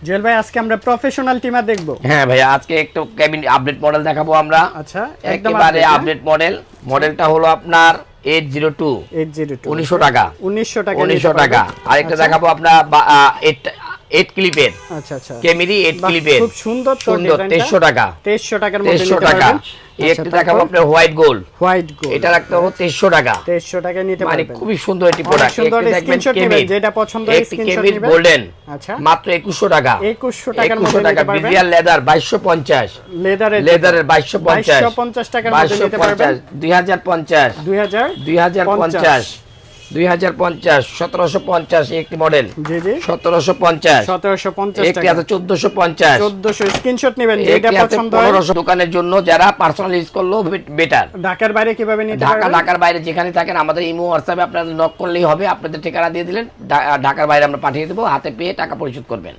জুয়েল ভাই আজকে আমরা প্রফেশনাল টিমার দেখব। হ্যাঁ ভাই, আজকে একটু কেবিন আপডেট মডেল দেখাবো আমরা। আচ্ছা, একেবারে আপডেট মডেল। মডেলটা হলো আপনার 802 1900 টাকা। 1900 টাকা। আরেকটা দেখাবো আপনার 8 ক্লিপের। আচ্ছা আচ্ছা, ক্যামেরি 8 ক্লিপের, খুব সুন্দর তো সুন্দর। ডিজাইনটা 2300 টাকা। 2300 টাকার মধ্যে নিতে 2300 টাকা। পারবেন। একটা দেখাবো আপনার হোয়াইট গোল্ড। হোয়াইট গোল্ড, এটা রাখতে হবে 2300 টাকা। 2300 টাকায় নিতে মানে পারবেন। খুবই সুন্দর একটি প্রোডাক্ট। সুন্দর স্ক্রিনশট নেবেন, যেটা পছন্দ হয় স্ক্রিনশট নেবেন। গোল্ডেন আচ্ছা, মাত্র 2100 টাকা। 2100 টাকার মধ্যে নিতে পারবেন। বিজিআর লেদার 2250। লেদারের 2250 টাকার মধ্যে নিতে পারবেন। 2050 2050 1750 একটি মডেল। জি জি, 1750 টাকা। আছে 1450। 1400 স্ক্রিনশট নেবেন, যেটা পছন্দ হয়। 1500 দোকানের জন্য যারা পার্সোনাল ইউজ করলেও বেটার। ঢাকার বাইরে কিভাবে নিতে পারবেন? ঢাকার বাইরে যেখানে থাকেন আমাদের ইমো হোয়াটসঅ্যাপে আপনাদের নক করলেই হবে। আপনাদের ঠিকানা দিয়ে দিলেন, ঢাকার বাইরে আমরা পাঠিয়ে দেবো, হাতে পেয়ে টাকা পরিশোধ করবেন।